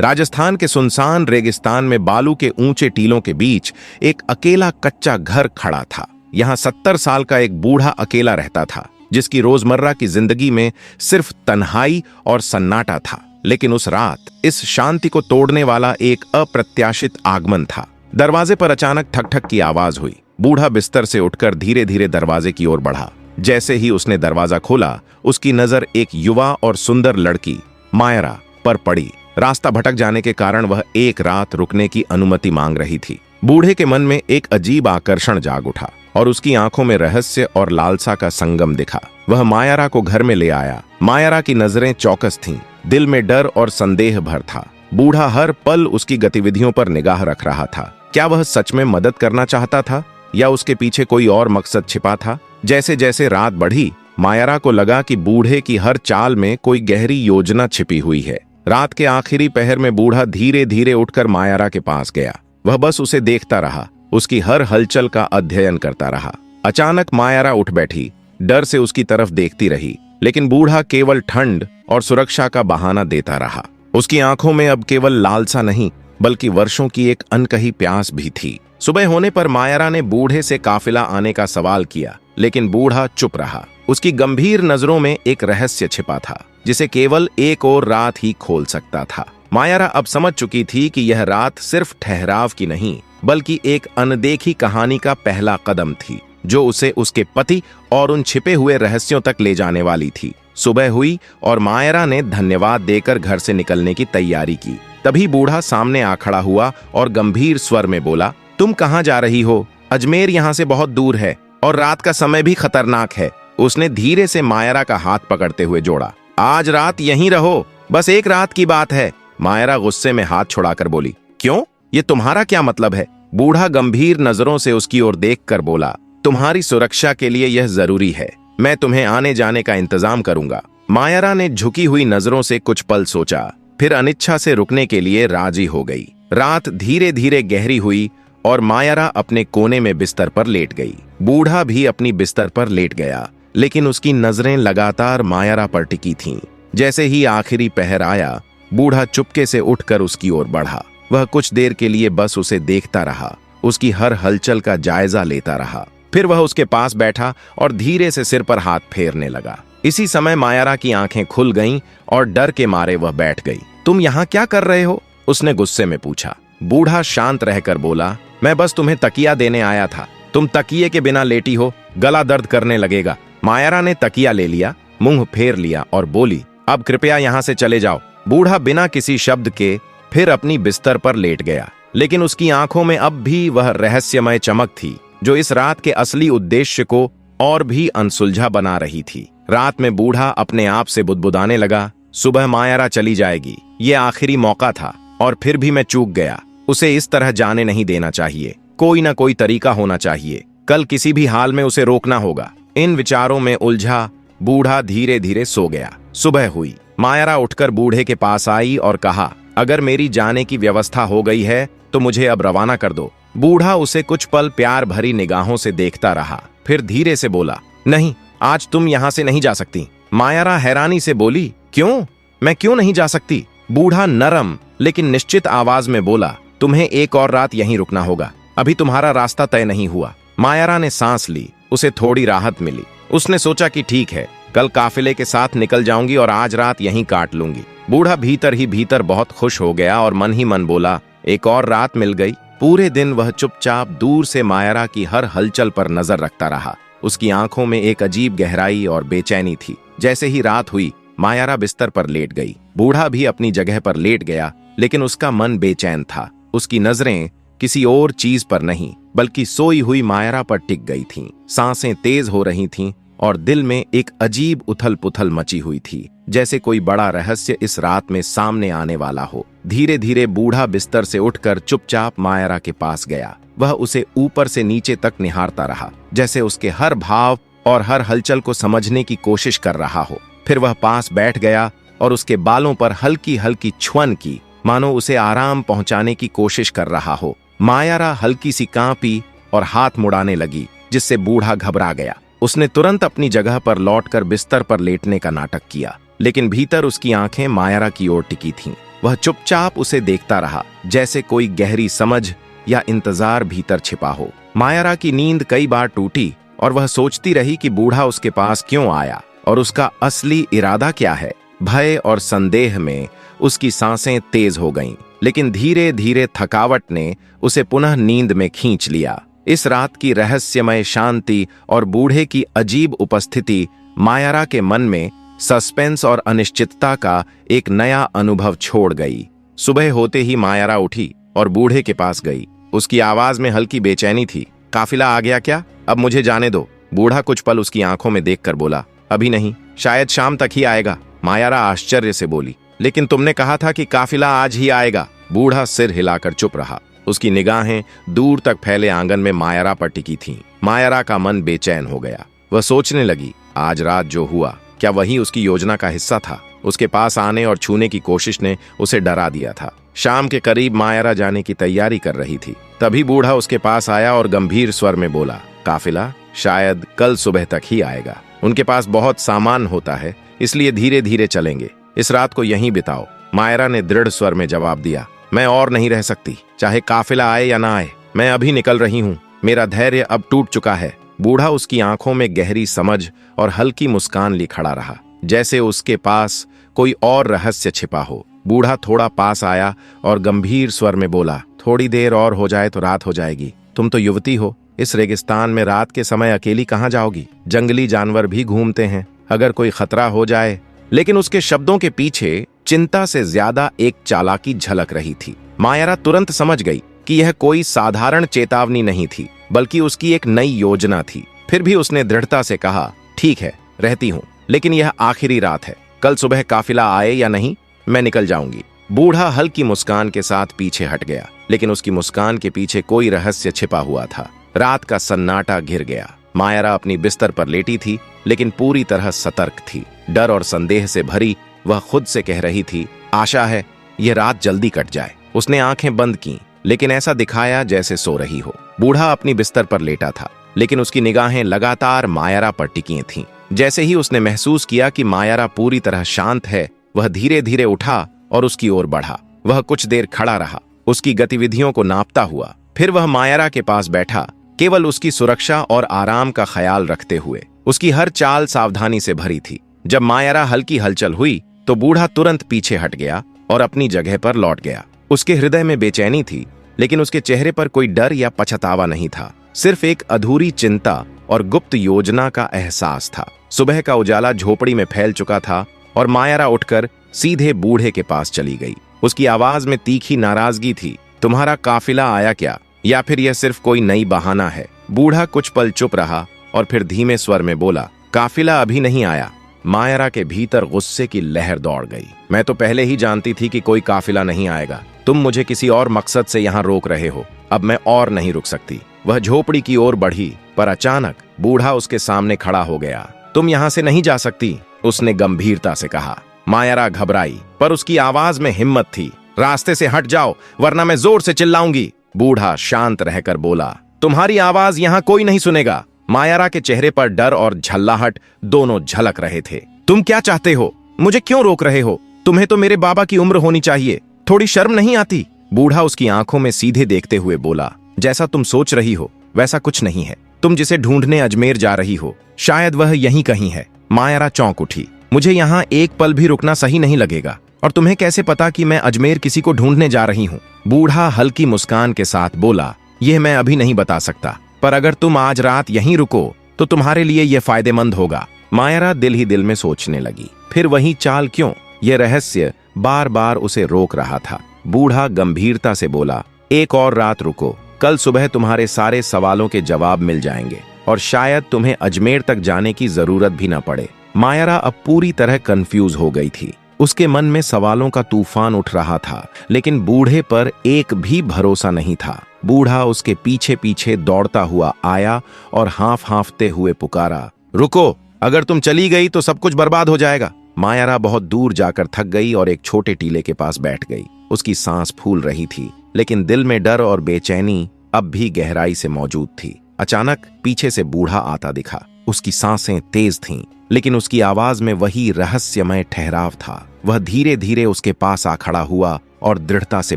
राजस्थान के सुनसान रेगिस्तान में बालू के ऊंचे टीलों के बीच एक अकेला कच्चा घर खड़ा था। यहाँ 70 साल का एक बूढ़ा अकेला रहता था, जिसकी रोजमर्रा की जिंदगी में सिर्फ तन्हाई और सन्नाटा था। लेकिन उस रात इस शांति को तोड़ने वाला एक अप्रत्याशित आगमन था। दरवाजे पर अचानक ठक ठक की आवाज हुई। बूढ़ा बिस्तर से उठकर धीरे धीरे दरवाजे की ओर बढ़ा। जैसे ही उसने दरवाजा खोला, उसकी नजर एक युवा और सुंदर लड़की मायरा पर पड़ी। रास्ता भटक जाने के कारण वह एक रात रुकने की अनुमति मांग रही थी। बूढ़े के मन में एक अजीब आकर्षण जाग उठा और उसकी आंखों में रहस्य और लालसा का संगम दिखा। वह मायरा को घर में ले आया। मायरा की नजरें चौकस थीं, दिल में डर और संदेह भर था। बूढ़ा हर पल उसकी गतिविधियों पर निगाह रख रहा था। क्या वह सच में मदद करना चाहता था या उसके पीछे कोई और मकसद छिपा था? जैसे जैसे रात बढ़ी, मायरा को लगा कि बूढ़े की हर चाल में कोई गहरी योजना छिपी हुई है। रात के आखिरी पहर में बूढ़ा धीरे धीरे उठकर मायरा के पास गया। वह बस उसे देखता रहा, उसकी हर हलचल का अध्ययन करता रहा। अचानक मायरा उठ बैठी, डर से उसकी तरफ देखती रही, लेकिन बूढ़ा केवल ठंड और सुरक्षा का बहाना देता रहा। उसकी आंखों में अब केवल लालसा नहीं, बल्कि वर्षों की एक अनकही प्यास भी थी। सुबह होने पर मायरा ने बूढ़े से काफिला आने का सवाल किया, लेकिन बूढ़ा चुप रहा। उसकी गंभीर नजरों में एक रहस्य छिपा था, जिसे केवल एक और रात ही खोल सकता था। मायरा अब समझ चुकी थी कि यह रात सिर्फ ठहराव की नहीं, बल्कि एक अनदेखी कहानी का पहला कदम थी, जो उसे उसके पति और उन छिपे हुए रहस्यों तक ले जाने वाली थी। सुबह हुई और मायरा ने धन्यवाद देकर घर से निकलने की तैयारी की। तभी बूढ़ा सामने आ खड़ा हुआ और गंभीर स्वर में बोला, तुम कहाँ जा रही हो? अजमेर यहाँ से बहुत दूर है और रात का समय भी खतरनाक है। उसने धीरे से मायरा का हाथ पकड़ते हुए जोड़ा। आज रात यहीं रहो, बस एक रात की बात है। मायरा गुस्से में हाथ छुड़ाकर बोली, क्यों? ये तुम्हारा क्या मतलब है? बूढ़ा गंभीर नजरों से उसकी ओर देखकर बोला, तुम्हारी सुरक्षा के लिए यह जरूरी है। मैं तुम्हें आने जाने का इंतजाम करूंगा। मायरा ने झुकी हुई नजरों से कुछ पल सोचा, फिर अनिच्छा से रुकने के लिए राजी हो गई। रात धीरे धीरे गहरी हुई और मायरा अपने कोने में बिस्तर पर लेट गई। बूढ़ा भी अपनी बिस्तर पर लेट गया, लेकिन उसकी नजरें लगातार मायरा पर टिकी थीं। जैसे ही आखिरी पहर आया, बूढ़ा चुपके से उठकर उसकी ओर बढ़ा। वह कुछ देर के लिए बस उसे देखता रहा, उसकी हर हलचल का जायजा लेता रहा। फिर वह उसके पास बैठा और धीरे से सिर पर हाथ फेरने लगा। इसी समय मायरा की आंखें खुल गईं और डर के मारे वह बैठ गई। तुम यहाँ क्या कर रहे हो? उसने गुस्से में पूछा। बूढ़ा शांत रहकर बोला, मैं बस तुम्हें तकिया देने आया था। तुम तकिए के बिना लेटी हो, गला दर्द करने लगेगा। मायरा ने तकिया ले लिया, मुंह फेर लिया और बोली, अब कृपया यहाँ से चले जाओ। बूढ़ा बिना किसी शब्द के फिर अपनी बिस्तर पर लेट गया, लेकिन उसकी आंखों में अब भी वह रहस्यमय चमक थी, जो इस रात के असली उद्देश्य को और भी अनसुलझा बना रही थी। रात में बूढ़ा अपने आप से बुदबुदाने लगा, सुबह मायरा चली जाएगी, ये आखिरी मौका था और फिर भी मैं चूक गया। उसे इस तरह जाने नहीं देना चाहिए। कोई ना कोई तरीका होना चाहिए। कल किसी भी हाल में उसे रोकना होगा। इन विचारों में उलझा बूढ़ा धीरे धीरे सो गया। सुबह हुई। मायरा उठकर बूढ़े के पास आई और कहा, अगर मेरी जाने की व्यवस्था हो गई है तो मुझे अब रवाना कर दो। बूढ़ा उसे कुछ पल प्यार भरी निगाहों से देखता रहा, फिर धीरे से बोला, नहीं, आज तुम यहाँ से नहीं जा सकती। मायरा हैरानी से बोली, क्यों? मैं क्यों नहीं जा सकती? बूढ़ा नरम लेकिन निश्चित आवाज में बोला, तुम्हें एक और रात यहीं रुकना होगा। अभी तुम्हारा रास्ता तय नहीं हुआ। मायरा ने सांस ली, उसे थोड़ी राहत मिली। उसने सोचा कि ठीक है, कल काफिले के साथ निकल जाऊंगी और आज रात यहीं काट लूंगी। बूढ़ा भीतर ही भीतर बहुत खुश हो गया और मन ही मन बोला, एक और रात मिल गई। पूरे दिन वह चुपचाप दूर से मायरा की हर हलचल पर नजर रखता रहा। उसकी आंखों में एक अजीब गहराई और बेचैनी थी। जैसे ही रात हुई, मायरा बिस्तर पर लेट गई। बूढ़ा भी अपनी जगह पर लेट गया, लेकिन उसका मन बेचैन था। उसकी नजरें किसी और चीज पर नहीं, बल्कि सोई हुई मायरा पर टिक गई थीं। सांसें तेज हो रही थीं और दिल में एक अजीब उथल पुथल मची हुई थी, जैसे कोई बड़ा रहस्य इस रात में सामने आने वाला हो। धीरे धीरे बूढ़ा बिस्तर से उठकर चुपचाप मायरा के पास गया। वह उसे ऊपर से नीचे तक निहारता रहा, जैसे उसके हर भाव और हर हलचल को समझने की कोशिश कर रहा हो। फिर वह पास बैठ गया और उसके बालों पर हल्की हल्की छुअन की, मानो उसे आराम पहुंचाने की कोशिश कर रहा हो। मायरा हल्की सी कांपी और हाथ मुड़ाने लगी, जिससे बूढ़ा घबरा गया। उसने तुरंत अपनी जगह पर लौटकर बिस्तर पर लेटने का नाटक किया, लेकिन भीतर उसकी आंखें मायरा की ओर टिकी थीं। वह चुपचाप उसे देखता रहा, जैसे कोई गहरी समझ या इंतजार भीतर छिपा हो। मायरा की नींद कई बार टूटी और वह सोचती रही कि बूढ़ा उसके पास क्यों आया और उसका असली इरादा क्या है। भय और संदेह में उसकी सांसें तेज हो गईं, लेकिन धीरे धीरे थकावट ने उसे पुनः नींद में खींच लिया। इस रात की रहस्यमय शांति और बूढ़े की अजीब उपस्थिति मायरा के मन में सस्पेंस और अनिश्चितता का एक नया अनुभव छोड़ गई। सुबह होते ही मायरा उठी और बूढ़े के पास गई। उसकी आवाज में हल्की बेचैनी थी। काफिला आ गया क्या? अब मुझे जाने दो। बूढ़ा कुछ पल उसकी आंखों में देखकर बोला, अभी नहीं, शायद शाम तक ही आएगा। मायरा आश्चर्य से बोली, लेकिन तुमने कहा था कि काफिला आज ही आएगा। बूढ़ा सिर हिलाकर चुप रहा। उसकी निगाहें दूर तक फैले आंगन में मायरा पर टिकी थीं। मायरा का मन बेचैन हो गया। वह सोचने लगी, आज रात जो हुआ, क्या वही उसकी योजना का हिस्सा था? उसके पास आने और छूने की कोशिश ने उसे डरा दिया था। शाम के करीब मायरा जाने की तैयारी कर रही थी। तभी बूढ़ा उसके पास आया और गंभीर स्वर में बोला, काफिला शायद कल सुबह तक ही आएगा। उनके पास बहुत सामान होता है, इसलिए धीरे धीरे चलेंगे। इस रात को यहीं बिताओ। मायरा ने दृढ़ स्वर में जवाब दिया, मैं और नहीं रह सकती, चाहे काफिला आए या ना आए। मैं अभी निकल रही हूँ। मेरा धैर्य अब टूट चुका है। बूढ़ा उसकी आंखों में गहरी समझ और हल्की मुस्कान लिए खड़ा रहा, जैसे उसके पास कोई और रहस्य छिपा हो। बूढ़ा थोड़ा पास आया और गंभीर स्वर में बोला, थोड़ी देर और हो जाए तो रात हो जाएगी। तुम तो युवती हो, इस रेगिस्तान में रात के समय अकेली कहाँ जाओगी? जंगली जानवर भी घूमते हैं, अगर कोई खतरा हो जाए। लेकिन उसके शब्दों के पीछे चिंता से ज्यादा एक चालाकी झलक रही थी। मायरा तुरंत समझ गई कि यह कोई साधारण चेतावनी नहीं थी, बल्कि उसकी एक नई योजना थी। फिर भी उसने दृढ़ता से कहा, ठीक है, रहती हूँ, लेकिन यह आखिरी रात है। कल सुबह काफिला आए या नहीं, मैं निकल जाऊंगी। बूढ़ा हल्की मुस्कान के साथ पीछे हट गया, लेकिन उसकी मुस्कान के पीछे कोई रहस्य छिपा हुआ था। रात का सन्नाटा घिर गया। मायरा अपनी बिस्तर पर लेटी थी, लेकिन पूरी तरह सतर्क थी। डर और संदेह से भरी वह खुद से कह रही थी, आशा है यह रात जल्दी कट जाए। उसने आंखें बंद की, लेकिन ऐसा दिखाया जैसे सो रही हो। बूढ़ा अपनी बिस्तर पर लेटा था, लेकिन उसकी निगाहें लगातार मायरा पर टिकी थीं। जैसे ही उसने महसूस किया कि मायरा पूरी तरह शांत है, वह धीरे धीरे उठा और उसकी ओर बढ़ा। वह कुछ देर खड़ा रहा, उसकी गतिविधियों को नापता हुआ। फिर वह मायरा के पास बैठा, केवल उसकी सुरक्षा और आराम का ख्याल रखते हुए। उसकी हर चाल सावधानी से भरी थी। जब मायरा हल्की हलचल हुई तो बूढ़ा तुरंत पीछे हट गया और अपनी जगह पर लौट गया। उसके हृदय में बेचैनी थी, लेकिन उसके चेहरे पर कोई डर या पछतावा नहीं था, सिर्फ एक अधूरी चिंता और गुप्त योजना का एहसास था। सुबह का उजाला झोपड़ी में फैल चुका था और मायरा उठकर सीधे बूढ़े के पास चली गई। उसकी आवाज में तीखी नाराजगी थी, तुम्हारा काफिला आया क्या, या फिर यह सिर्फ कोई नई बहाना है? बूढ़ा कुछ पल चुप रहा और फिर धीमे स्वर में बोला, काफिला अभी नहीं आया। मायरा के भीतर गुस्से की लहर दौड़ गई। मैं तो पहले ही जानती थी कि कोई काफिला नहीं आएगा। तुम मुझे किसी और मकसद से यहाँ रोक रहे हो। अब मैं और नहीं रुक सकती। वह झोपड़ी की ओर बढ़ी, पर अचानक बूढ़ा उसके सामने खड़ा हो गया। तुम यहाँ से नहीं जा सकती, उसने गंभीरता से कहा। मायरा घबराई, पर उसकी आवाज में हिम्मत थी। रास्ते से हट जाओ, वरना मैं जोर से चिल्लाऊंगी। बूढ़ा शांत रहकर बोला, तुम्हारी आवाज यहाँ कोई नहीं सुनेगा। मायरा के चेहरे पर डर और झल्लाहट दोनों झलक रहे थे। तुम क्या चाहते हो? मुझे क्यों रोक रहे हो? तुम्हें तो मेरे बाबा की उम्र होनी चाहिए, थोड़ी शर्म नहीं आती? बूढ़ा उसकी आंखों में सीधे देखते हुए बोला, जैसा तुम सोच रही हो वैसा कुछ नहीं है। तुम जिसे ढूंढने अजमेर जा रही हो, शायद वह यहीं कहीं है। मायरा चौंक उठी। मुझे यहाँ एक पल भी रुकना सही नहीं लगेगा, और तुम्हें कैसे पता कि मैं अजमेर किसी को ढूंढने जा रही हूँ? बूढ़ा हल्की मुस्कान के साथ बोला, यह मैं अभी नहीं बता सकता, पर अगर तुम आज रात यहीं रुको तो तुम्हारे लिए यह फायदेमंद होगा। मायरा दिल ही दिल में सोचने लगी, फिर वही चाल क्यों? यह रहस्य बार बार उसे रोक रहा था। बूढ़ा गंभीरता से बोला, एक और रात रुको, कल सुबह तुम्हारे सारे सवालों के जवाब मिल जाएंगे और शायद तुम्हें अजमेर तक जाने की जरूरत भी न पड़े। मायरा अब पूरी तरह कंफ्यूज हो गई थी। उसके मन में सवालों का तूफान उठ रहा था, लेकिन बूढ़े पर एक भी भरोसा नहीं था। बूढ़ा उसके पीछे पीछे दौड़ता हुआ आया और हांफते हुए पुकारा, रुको, अगर तुम चली गई तो सब कुछ बर्बाद हो जाएगा। मायरा बहुत दूर जाकर थक गई और एक छोटे टीले के पास बैठ गई। उसकी सांस फूल रही थी, लेकिन दिल में डर और बेचैनी अब भी गहराई से मौजूद थी। अचानक पीछे से बूढ़ा आता दिखा। उसकी सांसें तेज थीं, लेकिन उसकी आवाज में वही रहस्यमय ठहराव था। वह धीरे धीरे उसके पास आ खड़ा हुआ और दृढ़ता से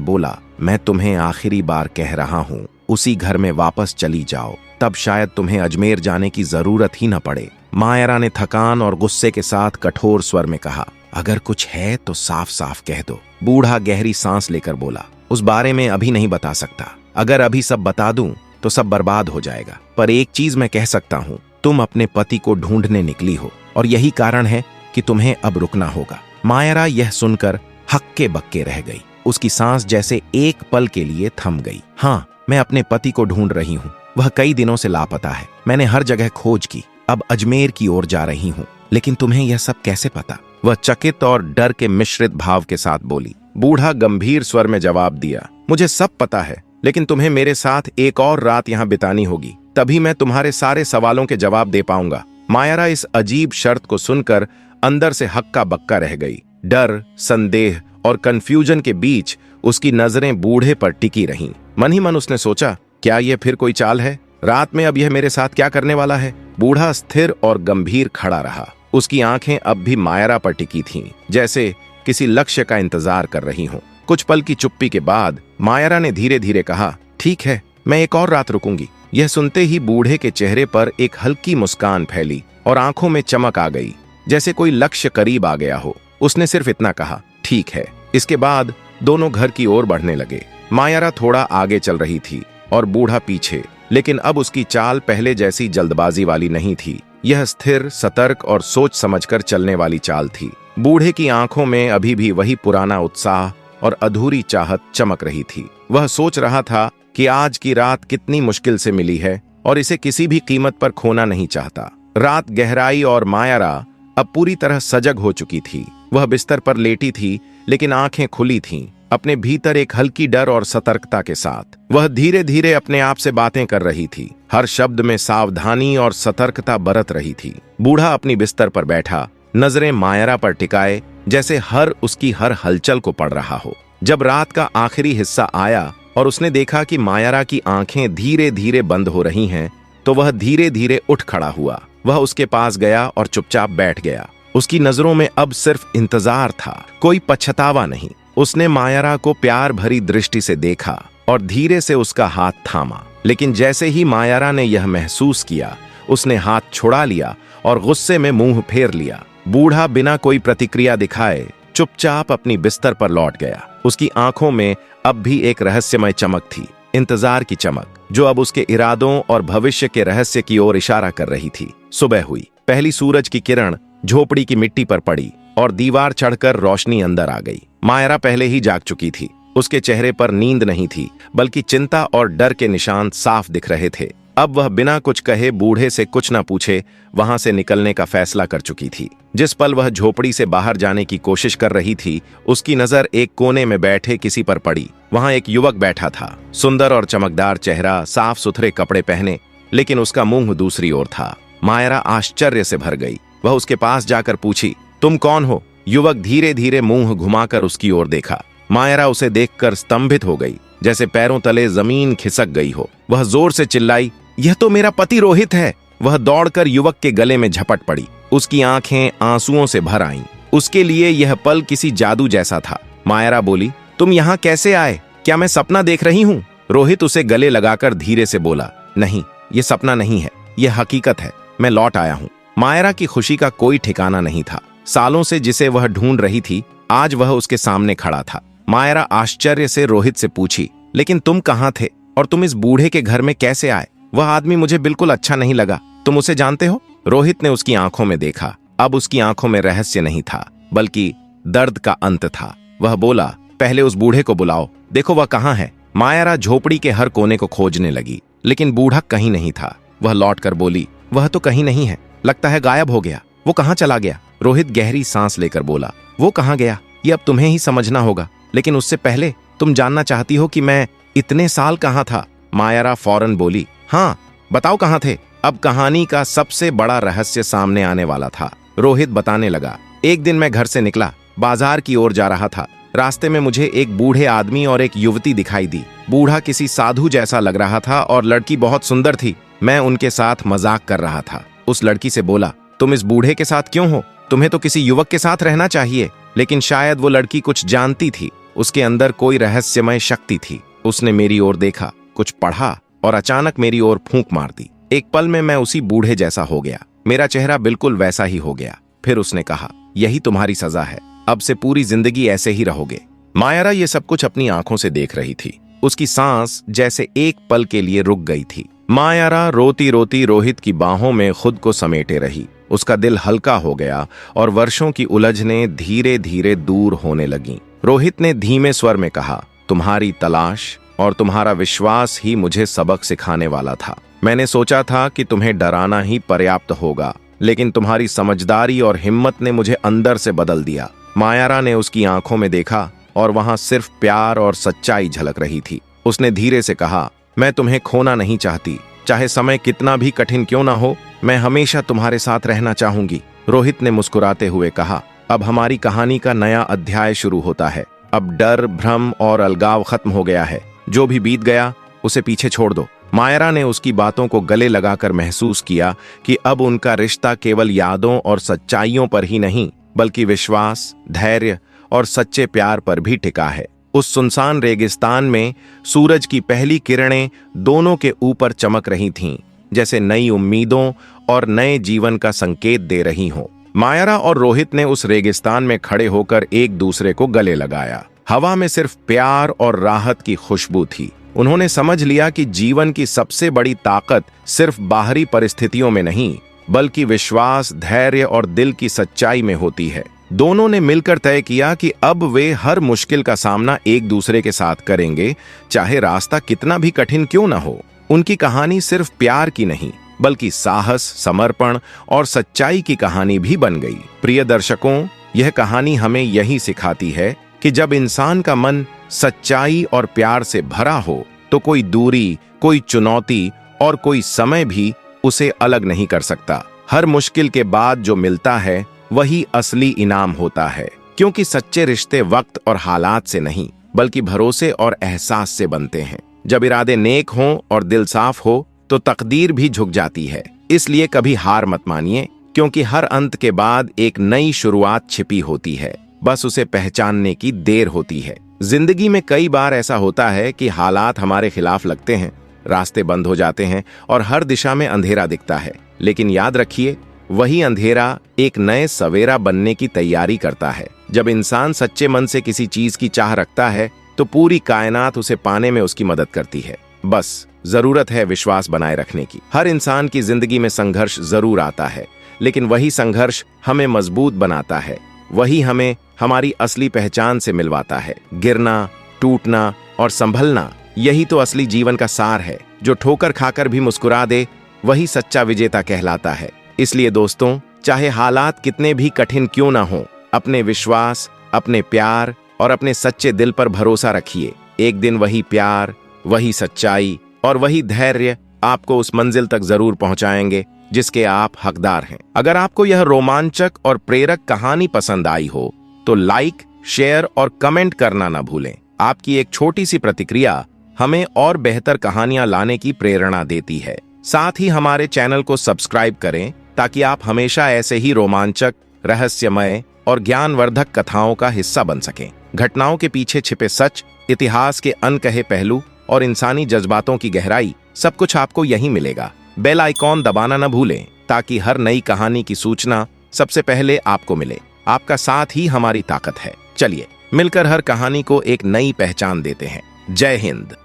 बोला, मैं तुम्हें आखिरी बार कह रहा हूँ, उसी घर में वापस चली जाओ, तब शायद तुम्हें अजमेर जाने की जरूरत ही न पड़े। मायरा ने थकान और गुस्से के साथ कठोर स्वर में कहा, अगर कुछ है तो साफ साफ कह दो। बूढ़ा गहरी सांस लेकर बोला, उस बारे में अभी नहीं बता सकता। अगर अभी सब बता दूं तो सब बर्बाद हो जाएगा। पर एक चीज मैं कह सकता हूं, तुम अपने पति को ढूंढने निकली हो और यही कारण है कि तुम्हें अब रुकना होगा। मायरा यह सुनकर हक्के बक्के रह गई। उसकी सांस जैसे एक पल के लिए थम गई। हाँ, मैं अपने पति को ढूंढ रही हूँ। वह कई दिनों से लापता है। मैंने हर जगह खोज की। अब अजमेर की ओर जा रही हूँ। लेकिन तुम्हें यह सब कैसे पता? वह चकित और डर के मिश्रित भाव के साथ बोली। बूढ़ा गंभीर स्वर में जवाब दिया, मुझे सब पता है, लेकिन तुम्हें मेरे साथ एक और रात यहाँ बितानी होगी, तभी मैं तुम्हारे सारे सवालों के जवाब दे पाऊंगा। मायरा इस अजीब शर्त को सुनकर अंदर से हक्का बक्का रह गई। डर, संदेह और कंफ्यूजन के बीच उसकी नजरें बूढ़े पर टिकी रहीं। मन ही मन उसने सोचा, क्या यह फिर कोई चाल है? रात में अब यह मेरे साथ क्या करने वाला है? बूढ़ा स्थिर और गंभीर खड़ा रहा। उसकी आंखें अब भी मायरा पर टिकी थीं, जैसे किसी लक्ष्य का इंतजार कर रही हों। कुछ पल की चुप्पी के बाद मायरा ने धीरे धीरे कहा, ठीक है, मैं एक और रात रुकूंगी। यह सुनते ही बूढ़े के चेहरे पर एक हल्की मुस्कान फैली और आंखों में चमक आ गई, जैसे कोई लक्ष्य करीब आ गया हो। उसने सिर्फ इतना कहा, ठीक है। इसके बाद दोनों घर की ओर बढ़ने लगे। मायरा थोड़ा आगे चल रही थी और बूढ़ा पीछे, लेकिन अब उसकी चाल पहले जैसी जल्दबाजी वाली नहीं थी। यह स्थिर, सतर्क और सोच समझकर चलने वाली चाल थी। बूढ़े की आंखों में अभी भी वही पुराना उत्साह और अधूरी चाहत चमक रही थी। वह सोच रहा था कि आज की रात कितनी मुश्किल से मिली है और इसे किसी भी कीमत पर खोना नहीं चाहता। रात गहराई और मायरा अब पूरी तरह सजग हो चुकी थी। वह बिस्तर पर लेटी थी, लेकिन आंखें खुली थीं, अपने भीतर एक हल्की डर और सतर्कता के साथ। वह धीरे धीरे अपने आप से बातें कर रही थी, हर शब्द में सावधानी और सतर्कता बरत रही थी। बूढ़ा अपनी बिस्तर पर बैठा, नजरें मायरा पर टिकाए, जैसे उसकी हर हलचल को पढ़ रहा हो। जब रात का आखिरी हिस्सा आया और उसने देखा कि मायरा की आंखें धीरे धीरे बंद हो रही हैं, तो वह धीरे धीरे उठ खड़ा हुआ। वह उसके पास गया और चुपचाप बैठ गया। उसकी नजरों में अब सिर्फ इंतजार था, कोई पछतावा नहीं। उसने मायरा को प्यार भरी दृष्टि से देखा और धीरे से उसका हाथ थामा। लेकिन जैसे ही मायरा ने यह महसूस किया, उसने हाथ छुड़ा लिया और गुस्से में मुंह फेर लिया। बूढ़ा बिना कोई प्रतिक्रिया दिखाए चुपचाप अपनी बिस्तर पर लौट गया। उसकी आंखों में अब भी एक रहस्यमय चमक थी, इंतजार की चमक, जो अब उसके इरादों और भविष्य के रहस्य की ओर इशारा कर रही थी। सुबह हुई। पहली सूरज की किरण झोपड़ी की मिट्टी पर पड़ी और दीवार चढ़कर रोशनी अंदर आ गई। मायरा पहले ही जाग चुकी थी। उसके चेहरे पर नींद नहीं थी, बल्कि चिंता और डर के निशान साफ दिख रहे थे। अब वह बिना कुछ कहे, बूढ़े से कुछ न पूछे, वहां से निकलने का फैसला कर चुकी थी। जिस पल वह झोपड़ी से बाहर जाने की कोशिश कर रही थी, उसकी नजर एक कोने में बैठे किसी पर पड़ी। वहां एक युवक बैठा था, सुंदर और चमकदार चेहरा, साफ सुथरे कपड़े पहने, लेकिन उसका मुंह दूसरी ओर था। मायरा आश्चर्य से भर गई। वह उसके पास जाकर पूछी, तुम कौन हो? युवक धीरे धीरे मुंह घुमाकर उसकी ओर देखा। मायरा उसे देखकर स्तंभित हो गई, जैसे पैरों तले जमीन खिसक गई हो। वह जोर से चिल्लाई, यह तो मेरा पति रोहित है। वह दौड़कर युवक के गले में झपट पड़ी। उसकी आंखें आंसुओं से भर आईं। उसके लिए यह पल किसी जादू जैसा था। मायरा बोली, तुम यहाँ कैसे आए? क्या मैं सपना देख रही हूँ? रोहित उसे गले लगाकर धीरे से बोला, नहीं, ये सपना नहीं है, यह हकीकत है। मैं लौट आया हूँ। मायरा की खुशी का कोई ठिकाना नहीं था। सालों से जिसे वह ढूंढ रही थी, आज वह उसके सामने खड़ा था। मायरा आश्चर्य से रोहित से पूछी, लेकिन तुम कहाँ थे और तुम इस बूढ़े के घर में कैसे आए? वह आदमी मुझे बिल्कुल अच्छा नहीं लगा। तुम उसे जानते हो? रोहित ने उसकी आंखों में देखा। अब उसकी आंखों में रहस्य नहीं था, बल्कि दर्द का अंत था। वह बोला, पहले उस बूढ़े को बुलाओ, देखो वह कहाँ है। मायरा झोपड़ी के हर कोने को खोजने लगी, लेकिन बूढ़ा कहीं नहीं था। वह लौटकर बोली, वह तो कहीं नहीं है, लगता है गायब हो गया। वो कहाँ चला गया? रोहित गहरी सांस लेकर बोला, वो कहाँ गया ये अब तुम्हें ही समझना होगा, लेकिन उससे पहले तुम जानना चाहती हो कि मैं इतने साल कहाँ था? मायरा फौरन बोली, हाँ, बताओ कहाँ थे। अब कहानी का सबसे बड़ा रहस्य सामने आने वाला था। रोहित बताने लगा, एक दिन मैं घर से निकला, बाजार की ओर जा रहा था। रास्ते में मुझे एक बूढ़े आदमी और एक युवती दिखाई दी। बूढ़ा किसी साधु जैसा लग रहा था और लड़की बहुत सुंदर थी। मैं उनके साथ मजाक कर रहा था। उस लड़की से बोला, तुम इस बूढ़े के साथ क्यों हो? तुम्हें तो किसी युवक के साथ रहना चाहिए। लेकिन शायद वो लड़की कुछ जानती थी, उसके अंदर कोई रहस्यमय शक्ति थी। उसने मेरी ओर देखा, कुछ पढ़ा और अचानक मेरी ओर फूंक मार दी। एक पल में मैं उसी बूढ़े जैसा हो गया, मेरा चेहरा बिल्कुल वैसा ही हो गया। फिर उसने कहा, यही तुम्हारी सजा है, अब से पूरी जिंदगी ऐसे ही रहोगे। मायरा ये सब कुछ अपनी आंखों से देख रही थी। उसकी सांस जैसे एक पल के लिए रुक गई थी। मायरा रोती रोती रोहित की बाहों में खुद को समेटे रही। उसका दिल हल्का हो गया और वर्षों की उलझनें धीरे धीरे दूर होने लगीं। रोहित ने धीमे स्वर में कहा, तुम्हारी तलाश और तुम्हारा विश्वास ही मुझे सबक सिखाने वाला था। मैंने सोचा था कि तुम्हें डराना ही पर्याप्त होगा, लेकिन तुम्हारी समझदारी और हिम्मत ने मुझे अंदर से बदल दिया। मायरा ने उसकी आंखों में देखा और वहां सिर्फ प्यार और सच्चाई झलक रही थी। उसने धीरे से कहा, मैं तुम्हें खोना नहीं चाहती, चाहे समय कितना भी कठिन क्यों ना हो, मैं हमेशा तुम्हारे साथ रहना चाहूंगी। रोहित ने मुस्कुराते हुए कहा, अब हमारी कहानी का नया अध्याय शुरू होता है। अब डर, भ्रम और अलगाव खत्म हो गया है। जो भी बीत गया उसे पीछे छोड़ दो। मायरा ने उसकी बातों को गले लगाकर महसूस किया कि अब उनका रिश्ता केवल यादों और सच्चाइयों पर ही नहीं, बल्कि विश्वास, धैर्य और सच्चे प्यार पर भी टिका है। उस सुनसान रेगिस्तान में सूरज की पहली किरणें दोनों के ऊपर चमक रही थीं, जैसे नई उम्मीदों और नए जीवन का संकेत दे रही हों। मायरा और रोहित ने उस रेगिस्तान में खड़े होकर एक दूसरे को गले लगाया। हवा में सिर्फ प्यार और राहत की खुशबू थी। उन्होंने समझ लिया कि जीवन की सबसे बड़ी ताकत सिर्फ बाहरी परिस्थितियों में नहीं, बल्कि विश्वास, धैर्य और दिल की सच्चाई में होती है। दोनों ने मिलकर तय किया कि अब वे हर मुश्किल का सामना एक दूसरे के साथ करेंगे, चाहे रास्ता कितना भी कठिन क्यों न हो। उनकी कहानी सिर्फ प्यार की नहीं, बल्कि साहस, समर्पण और सच्चाई की कहानी भी बन गई। प्रिय दर्शकों, यह कहानी हमें यही सिखाती है कि जब इंसान का मन सच्चाई और प्यार से भरा हो, तो कोई दूरी, कोई चुनौती और कोई समय भी उसे अलग नहीं कर सकता। हर मुश्किल के बाद जो मिलता है वही असली इनाम होता है, क्योंकि सच्चे रिश्ते वक्त और हालात से नहीं, बल्कि भरोसे और एहसास से बनते हैं। जब इरादे नेक हों और दिल साफ हो, तो तकदीर भी झुक जाती है। इसलिए कभी हार मत मानिए, क्योंकि हर अंत के बाद एक नई शुरुआत छिपी होती है, बस उसे पहचानने की देर होती है। जिंदगी में कई बार ऐसा होता है कि हालात हमारे खिलाफ लगते हैं, रास्ते बंद हो जाते हैं और हर दिशा में अंधेरा दिखता है। लेकिन याद रखिए, वही अंधेरा एक नए सवेरा बनने की तैयारी करता है। जब इंसान सच्चे मन से किसी चीज की चाह रखता है, तो पूरी कायनात उसे पाने में उसकी मदद करती है। बस जरूरत है विश्वास बनाए रखने की। हर इंसान की जिंदगी में संघर्ष जरूर आता है, लेकिन वही संघर्ष हमें मजबूत बनाता है। वही हमें हमारी असली पहचान से मिलवाता है। गिरना, टूटना और संभलना, यही तो असली जीवन का सार है। जो ठोकर खाकर भी मुस्कुरा दे, वही सच्चा विजेता कहलाता है। इसलिए दोस्तों, चाहे हालात कितने भी कठिन क्यों ना हो, अपने विश्वास, अपने प्यार और अपने सच्चे दिल पर भरोसा रखिए। एक दिन वही प्यार, वही सच्चाई और वही धैर्य आपको उस मंजिल तक जरूर पहुंचाएंगे जिसके आप हकदार हैं। अगर आपको यह रोमांचक और प्रेरक कहानी पसंद आई हो, तो लाइक, शेयर और कमेंट करना ना भूलें। आपकी एक छोटी सी प्रतिक्रिया हमें और बेहतर कहानियां लाने की प्रेरणा देती है। साथ ही हमारे चैनल को सब्सक्राइब करें, ताकि आप हमेशा ऐसे ही रोमांचक, रहस्यमय और ज्ञानवर्धक कथाओं का हिस्सा बन सकें। घटनाओं के पीछे छिपे सच, इतिहास के अनकहे पहलू और इंसानी जज्बातों की गहराई, सब कुछ आपको यहीं मिलेगा। बेल आइकॉन दबाना न भूलें, ताकि हर नई कहानी की सूचना सबसे पहले आपको मिले। आपका साथ ही हमारी ताकत है। चलिए मिलकर हर कहानी को एक नई पहचान देते हैं। जय हिंद।